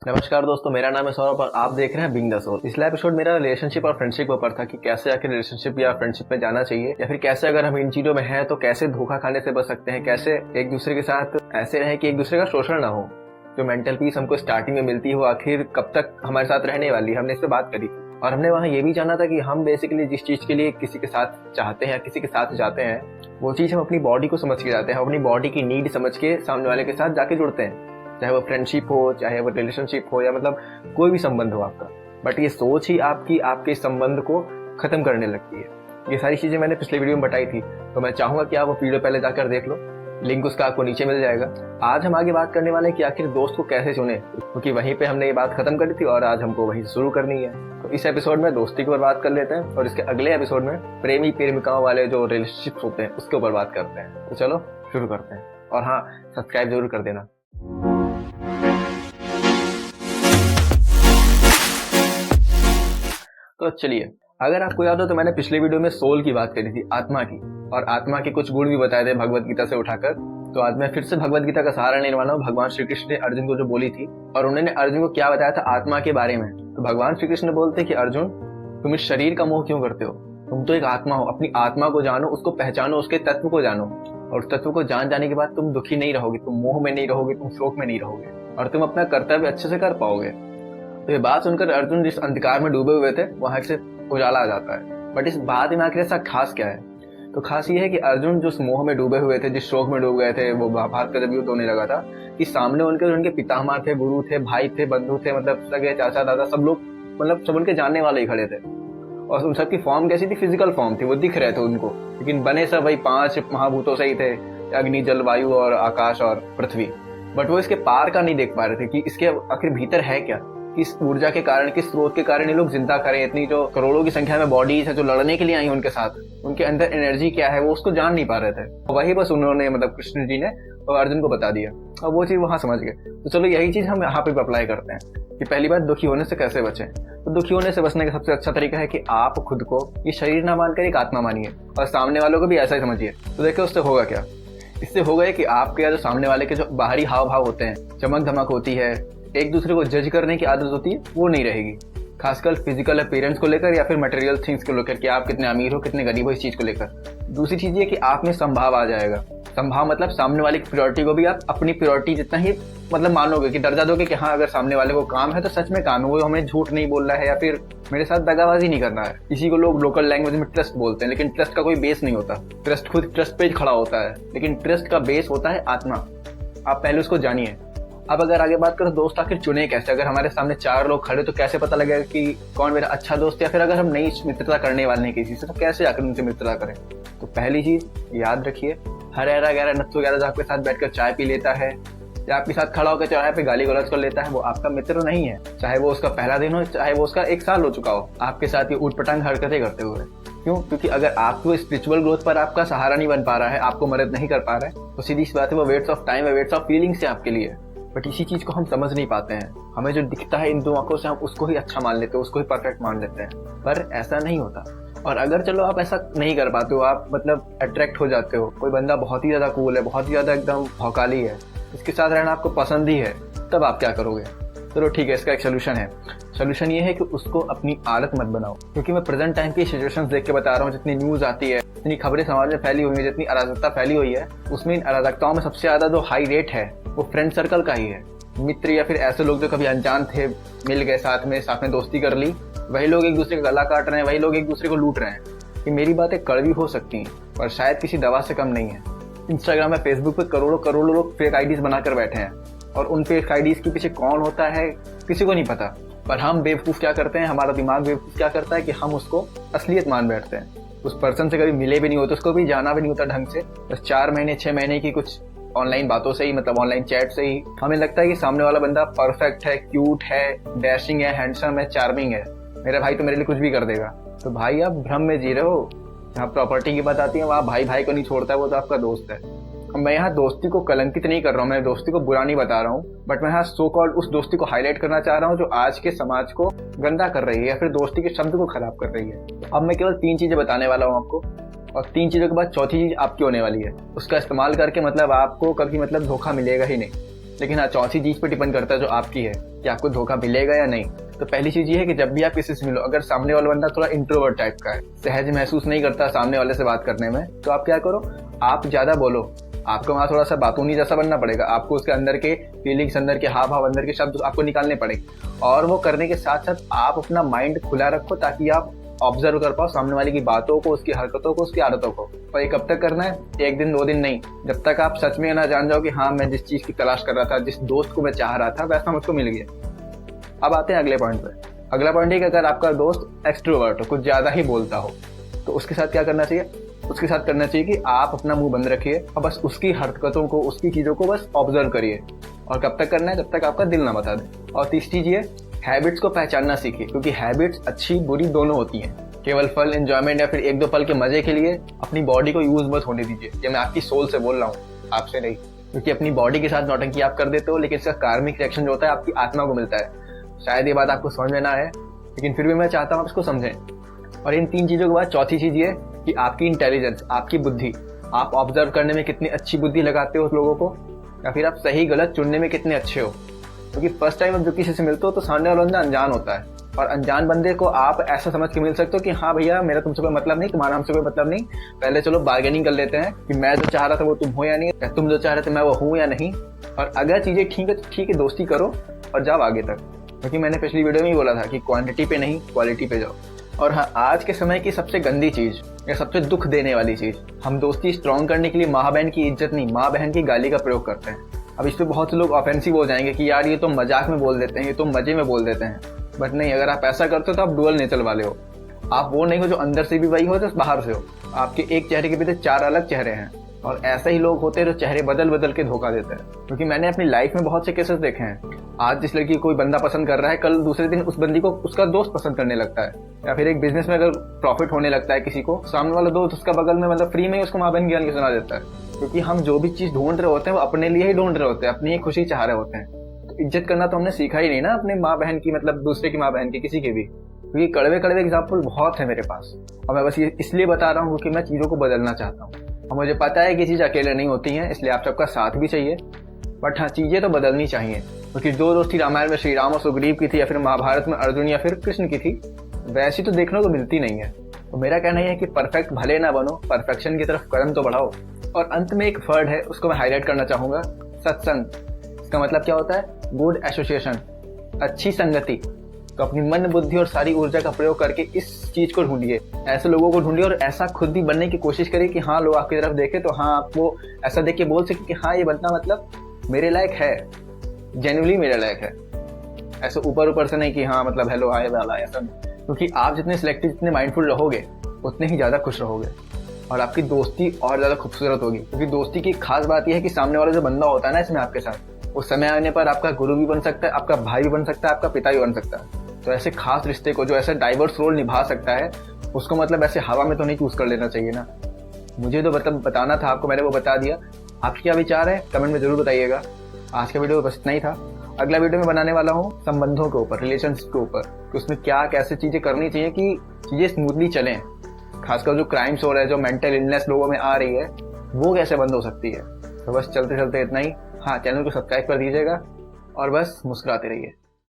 नमस्कार दोस्तों, मेरा नाम है सौरभ और आप देख रहे हैं बिंग द सोल। पिछला एपिसोड मेरा रिलेशनशिप और फ्रेंडशिप के ऊपर था कि कैसे आखिर रिलेशनशिप या फ्रेंडशिप में जाना चाहिए, या फिर कैसे अगर हम इन चीजों में हैं तो कैसे धोखा खाने से बच सकते हैं, कैसे एक दूसरे के साथ ऐसे रहें कि एक दूसरे का शोषण ना हो। जो मेंटल पीस हमको स्टार्टिंग में मिलती है वो आखिर कब तक हमारे साथ रहने वाली है, हमने इस पर बात करी और हमने वहाँ ये भी जाना था कि हम बेसिकली जिस चीज के लिए किसी के साथ चाहते हैं या किसी के साथ जाते हैं वो चीज हम अपनी बॉडी को समझ के जाते हैं, अपनी बॉडी की नीड समझ के सामने वाले के साथ जाके जुड़ते हैं, चाहे वो फ्रेंडशिप हो, चाहे वो रिलेशनशिप हो, या मतलब कोई भी संबंध हो आपका। बट ये सोच ही आपकी आपके संबंध को खत्म करने लगती है। ये सारी चीजें मैंने पिछले वीडियो में बताई थी, तो मैं चाहूंगा कि आप वो वीडियो पहले जाकर देख लो, लिंक उसका आपको नीचे मिल जाएगा। आज हम आगे बात करने वाले हैं कि आखिर दोस्त को कैसे चुने, क्योंकि वहीं पे हमने ये बात खत्म करी थी और आज हमको वहीं शुरू करनी है। तो इस एपिसोड में दोस्ती के ऊपर बात कर लेते हैं और इसके अगले एपिसोड में प्रेमी प्रेमिकाओं वाले जो रिलेशनशिप होते हैं उसके ऊपर बात करते हैं। तो चलो शुरू करते हैं, और हाँ, सब्सक्राइब जरूर कर देना। तो चलिए, अगर आपको याद हो तो मैंने पिछले वीडियो में सोल की बात करी थी, आत्मा की, और आत्मा के कुछ गुण भी बताए थे भगवत गीता से उठाकर। तो आज मैं फिर से भगवत गीता का सहारा लेने वाला हूँ। भगवान श्री कृष्ण ने अर्जुन को जो बोली थी और उन्होंने अर्जुन को क्या बताया था आत्मा के बारे में। तो भगवान श्री कृष्ण बोलते कि अर्जुन, तुम इस शरीर का मोह क्यों करते हो? तुम तो एक आत्मा हो, अपनी आत्मा को जानो, उसको पहचानो, उसके तत्व को जानो, और उस तत्व को जान जाने के बाद तुम दुखी नहीं रहोगे, तुम मोह में नहीं रहोगे, तुम शोक में नहीं रहोगे, और तुम अपना कर्तव्य अच्छे से कर पाओगे। तो ये बात सुनकर अर्जुन जिस अंधकार में डूबे हुए थे वहां से उजाला आ जाता है। बट इस बात में आखिर ऐसा खास क्या है? तो खास ये है कि अर्जुन जिस मोह में डूबे हुए थे, जिस शोक में डूब गए थे, वो भारत का जब युद्ध होने लगा था कि सामने उनके पितामह थे, गुरु थे, भाई थे, बंधु थे, मतलब सगे चाचा दादा, सब लोग, मतलब सब उनके जानने वाले ही खड़े थे। और उन सबकी फॉर्म कैसी थी? फिजिकल फॉर्म थी, वो दिख रहे थे उनको, लेकिन बने सब वही 5 महाभूतों से ही थे, अग्नि, जल, वायु और आकाश और पृथ्वी। बट वो इसके पार का नहीं देख पा रहे थे कि इसके आखिर भीतर है क्या, किस ऊर्जा के कारण, किस स्रोत के कारण ये लोग जिंदा करें, इतनी जो करोड़ों की संख्या में बॉडीज है जो लड़ने के लिए आई उनके साथ, उनके अंदर एनर्जी क्या है वो उसको जान नहीं पा रहे थे। वही बस उन्होंने, मतलब कृष्ण जी ने और अर्जुन को बता दिया और वो चीज वहां समझ गए। तो चलो यही चीज हम यहाँ पे अप्लाई करते हैं कि पहली बात, दुखी होने से कैसे बचें। तो दुखी होने से बचने का सबसे अच्छा तरीका है कि आप खुद को ये शरीर ना मानकर एक आत्मा मानिए और सामने वालों को भी ऐसा ही समझिए। तो देखो उससे होगा क्या? इससे होगा कि आपके जो सामने वाले के जो बाहरी हाव भाव होते हैं, चमक धमक होती है, एक दूसरे को जज करने की आदत होती है, वो नहीं रहेगी। खासकर फिजिकल अपीयरेंस को लेकर या फिर मटेरियल थिंग्स को लेकर कि आप कितने अमीर हो, कितने गरीब हो, इस चीज को लेकर। दूसरी चीज ये कि आप में संभाव आ जाएगा। संभाव मतलब सामने वाले की प्रायोरिटी को भी आप अपनी प्रायोरिटी जितना ही मतलब मानोगे, कि दर्जा दोगे कि हाँ, अगर सामने वाले को काम है तो सच में काम है, वो हमें झूठ नहीं बोल रहा है या फिर मेरे साथ दगाबाजी नहीं करना है। इसी को लोग लोकल लैंग्वेज में ट्रस्ट बोलते हैं, लेकिन ट्रस्ट का कोई बेस नहीं होता। ट्रस्ट खुद ट्रस्ट पे खड़ा होता है, लेकिन ट्रस्ट का बेस होता है आत्मा। आप पहले उसको जानिए। अब अगर आगे बात करो दोस्त आखिर चुने कैसे? अगर हमारे सामने 4 लोग खड़े तो कैसे पता लगेगा कि कौन मेरा अच्छा दोस्त, या फिर अगर हम नई मित्रता करने वाले हैं किसी से तो कैसे आकर उनसे मित्रता करें? तो पहली चीज याद रखिए, हर ऐरा गैरा नत्थु गैरा जो आपके साथ बैठकर चाय पी लेता है या आपके साथ खड़ा होकर चौराहे पे गाली गलौज कर लेता है, वो आपका मित्र नहीं है। चाहे वो उसका पहला दिन हो, चाहे वो उसका 1 साल हो चुका हो आपके साथ ये ऊटपटांग हरकतें करते हुए। क्यों? क्योंकि अगर आपको स्पिरिचुअल ग्रोथ पर आपका सहारा नहीं बन पा रहा है, आपको मदद नहीं कर पा रहा है, तो सीधी सी बात है वो वेट्स ऑफ टाइम है, वेट्स ऑफ फीलिंग्स है आपके लिए। बट इसी चीज को हम समझ नहीं पाते हैं। हमें जो दिखता है इन 2 आंखों से, हम उसको ही अच्छा मान लेते हैं, उसको ही परफेक्ट मान लेते हैं, पर ऐसा नहीं होता। और अगर चलो आप ऐसा नहीं कर पाते हो, आप मतलब अट्रैक्ट हो जाते हो, कोई बंदा बहुत ही ज्यादा कूल है, बहुत ही ज्यादा एकदम भौकाली है, इसके साथ रहना आपको पसंद ही है, तब आप क्या करोगे? चलो ठीक है, इसका एक सोल्यूशन है। सोल्यूशन ये है कि उसको अपनी आदत मत बनाओ। क्योंकि मैं प्रेजेंट टाइम की सिचुएशंस देख के बता रहा हूँ, जितनी न्यूज आती है, जितनी खबरें समाज में फैली हुई है, जितनी अराजकता फैली हुई है, उसमें इन अराजकताओं में सबसे ज्यादा जो हाई रेट है वो फ्रेंड सर्कल का ही है। मित्र या फिर ऐसे लोग जो कभी अनजान थे, मिल गए, साथ में दोस्ती कर ली, वही लोग एक दूसरे का गला काट रहे हैं, वही लोग एक दूसरे को लूट रहे हैं। कि मेरी बातें कड़वी हो सकती हैं पर शायद किसी दवा से कम नहीं है। इंस्टाग्राम या फेसबुक पे करोड़ों लोग फेक आईडीज बनाकर बैठे हैं, और उन फेक आईडीज के पीछे कौन होता है किसी को नहीं पता। पर हम बेवकूफ क्या करते हैं, हमारा दिमाग बेवकूफ क्या करता है कि हम उसको असलियत मान बैठते हैं। उस पर्सन से कभी मिले भी नहीं होते, उसको भी जाना भी नहीं होता ढंग से, बस 4 महीने 6 महीने की कुछ ऑनलाइन बातों से ही, मतलब ऑनलाइन चैट से ही हमें लगता है कि सामने वाला बंदा परफेक्ट है, क्यूट है, डैशिंग है, हैंडसम है, चार्मिंग है, मेरा भाई तो मेरे लिए कुछ भी कर देगा। तो भाई आप भ्रम में जी रहे हो। यहाँ प्रॉपर्टी की बात आती है, वहाँ भाई भाई को नहीं छोड़ता है, वो तो आपका दोस्त है। मैं यहाँ दोस्ती को कलंकित नहीं कर रहा हूँ, मैं दोस्ती को बुरा नहीं बता रहा हूँ, बट मैं यहाँ सो कॉल्ड उस दोस्ती को हाईलाइट करना चाह रहा हूँ जो आज के समाज को गंदा कर रही है या फिर दोस्ती के शब्द को खराब कर रही है। अब मैं केवल 3 चीजें बताने वाला हूँ आपको, और 3 चीजों के बाद चौथी चीज आपकी होने वाली है। उसका इस्तेमाल करके मतलब आपको कभी मतलब धोखा मिलेगा ही नहीं। लेकिन हाँ, चौथी चीज पे डिपेंड करता है जो आपकी है कि आपको धोखा मिलेगा या नहीं। तो पहली चीज ये है कि जब भी आप किसी से मिलो, अगर सामने वाला बंदा थोड़ा इंट्रोवर्ट टाइप का है, सहज महसूस नहीं करता सामने वाले से बात करने में, तो आप क्या करो, आप ज्यादा बोलो। आपको वहाँ थोड़ा सा बातूनी जैसा बनना पड़ेगा, आपको उसके अंदर के फीलिंग्स, अंदर के हाव भाव, अंदर के शब्द आपको निकालने पड़ेंगे। और वो करने के साथ साथ आप अपना माइंड खुला रखो ताकि आप ऑब्जर्व कर पाओ सामने वाले की बातों को, उसकी हरकतों को, उसकी आदतों को। और ये कब तक करना है? एक दिन 2 दिन नहीं, जब तक आप सच में ना जान जाओ कि हाँ, मैं जिस चीज की तलाश कर रहा था, जिस दोस्त को मैं चाह रहा था, वैसा मुझको मिल गया। अब आते हैं अगले पॉइंट पे। अगला पॉइंट है कि अगर आपका दोस्त एक्सट्रोवर्ट हो, कुछ ज्यादा ही बोलता हो, तो उसके साथ क्या करना चाहिए? उसके साथ करना चाहिए कि आप अपना मुंह बंद रखिए और बस उसकी हरकतों को, उसकी चीजों को बस ऑब्जर्व करिए। और कब तक करना है? जब तक आपका दिल ना बता दे। और तीसरी चीज है, हैबिट्स को पहचानना सीखिए, क्योंकि हैबिट्स अच्छी बुरी दोनों होती हैं। केवल फल, एंजॉयमेंट या फिर 1-2 पल के मजे के लिए अपनी बॉडी को यूज मत होने दीजिए। ये मैं आपकी सोल से बोल रहा हूँ, आपसे नहीं। क्योंकि अपनी बॉडी के साथ नौटंकी आप कर देते हो, लेकिन इसका कार्मिक रिएक्शन जो होता है आपकी आत्मा को मिलता है। शायद ये बात आपको समझ में ना आए, लेकिन फिर भी मैं चाहता हूँ आप इसको समझें। और इन 3 चीजों के बाद चौथी चीज ये कि आपकी इंटेलिजेंस, आपकी बुद्धि, आप ऑब्जर्व करने में कितनी अच्छी बुद्धि लगाते हो उस लोगों को, या फिर आप सही गलत चुनने में कितने अच्छे हो। क्योंकि फर्स्ट टाइम आप जो किसी से मिलते हो तो सामने वाला बंदा अनजान होता है, और अनजान बंदे को आप ऐसा समझ के मिल सकते हो कि हाँ भैया, मेरा तुमसे कोई मतलब नहीं, तुम्हारा हमसे कोई मतलब नहीं, पहले चलो बार्गेनिंग कर लेते हैं कि मैं जो चाह रहा था वो तुम हो या नहीं, तुम जो चाह रहे थे मैं वो हूँ या नहीं। और अगर चीजें ठीक है तो ठीक है, दोस्ती करो और जाओ आगे तक। क्योंकि मैंने पिछली वीडियो में ही बोला था कि क्वांटिटी पे नहीं, क्वालिटी पे जाओ। और हाँ, आज के समय की सबसे गंदी चीज या सबसे दुख देने वाली चीज, हम दोस्ती स्ट्रॉन्ग करने के लिए माँ बहन की इज्जत नहीं, माँ बहन की गाली का प्रयोग करते हैं। अब इस पे बहुत से लोग ऑफेंसिव हो जाएंगे कि यार ये तो मजाक में बोल देते हैं, ये तो मजे में बोल देते हैं। बट नहीं, अगर आप ऐसा करते हो तो आप डुअल नेचर वाले हो। आप वो नहीं हो जो अंदर से भी वही हो, जो बाहर से हो। आपके एक चेहरे के पीछे 4 अलग चेहरे हैं, और ऐसे ही लोग होते हैं जो चेहरे बदल बदल के धोखा देते हैं। क्योंकि मैंने अपनी लाइफ में बहुत से केसेस देखे हैं। आज जिस लड़की कोई बंदा पसंद कर रहा है, कल दूसरे दिन उस बंदी को उसका दोस्त पसंद करने लगता है। या फिर एक बिजनेस में अगर प्रॉफिट होने लगता है किसी को, सामने वाला दोस्त उसका बगल में मतलब फ्री में उसको माँ बहन ज्ञान की सुना देता है। क्योंकि हम जो भी चीज ढूंढ रहे होते हैं वो अपने लिए ही ढूंढ रहे होते हैं, अपनी ही खुशी चाह रहे होते हैं। तो इज्जत करना तो हमने सीखा ही नहीं ना अपने माँ बहन की, मतलब दूसरे की माँ बहन की, किसी की भी। क्योंकि कड़वे कड़वे एग्जाम्पल बहुत है मेरे पास, और मैं बस ये इसलिए बता रहा हूँ क्योंकि मैं चीजों को बदलना चाहता हूँ। और मुझे पता है कि चीज अकेले नहीं होती हैं, इसलिए आप सबका साथ भी चाहिए। बट हाँ, चीजें तो बदलनी चाहिए। क्योंकि जो दोस्ती रामायण में श्री राम और सुग्रीव की थी, या फिर महाभारत में अर्जुन या फिर कृष्ण की थी, वैसी तो देखने को मिलती नहीं है। तो मेरा कहना है कि परफेक्ट भले ना बनो, परफेक्शन की तरफ कदम तो बढ़ाओ। और अंत में एक वर्ड है, उसको मैं हाईलाइट करना चाहूंगा, सत्संग। इसका मतलब क्या होता है? गुड एसोसिएशन, अच्छी संगति। तो अपनी मन, बुद्धि और सारी ऊर्जा का प्रयोग करके इस चीज को ढूंढिए, ऐसे लोगों को ढूंढिए, और ऐसा खुद भी बनने की कोशिश करिए कि हाँ, लोग आपकी तरफ देखे तो हाँ, आप वो ऐसा देख के बोल सके कि हाँ, ये बंदा मतलब मेरे लायक है, जेन्युइनली मेरे लायक है। ऐसे ऊपर ऊपर से नहीं कि हाँ मतलब हेलो हाय वाला, ऐसा नहीं। क्योंकि आप जितने सिलेक्टिव, जितने माइंडफुल रहोगे, उतने ही ज्यादा खुश रहोगे, और आपकी दोस्ती और ज्यादा खूबसूरत होगी। क्योंकि दोस्ती की खास बात यह है कि सामने वाला जो बंदा होता है ना इसमें आपके साथ, उस समय आने पर आपका गुरु भी बन सकता है, आपका भाई भी बन सकता है, आपका पिता भी बन सकता है। तो ऐसे खास रिश्ते को जो ऐसा डाइवर्स रोल निभा सकता है, उसको मतलब ऐसे हवा में तो नहीं चूज कर लेना चाहिए ना। मुझे तो बताना था आपको, मैंने वो बता दिया। आपके क्या विचार है कमेंट में जरूर बताइएगा। आज का वीडियो बस इतना ही था। अगला वीडियो में बनाने वाला हूँ संबंधों के ऊपर, रिलेशनशिप के ऊपर, कि उसमें क्या कैसे चीजें करनी चाहिए कि चीजें स्मूथली चलें। खासकर जो क्राइम्स हो रहा है, जो मेंटल इलनेस लोगों में आ रही है, वो कैसे बंद हो सकती है। तो बस चलते चलते इतना ही। हाँ, चैनल को सब्सक्राइब कर दीजिएगा और बस मुस्कुराते रहिए।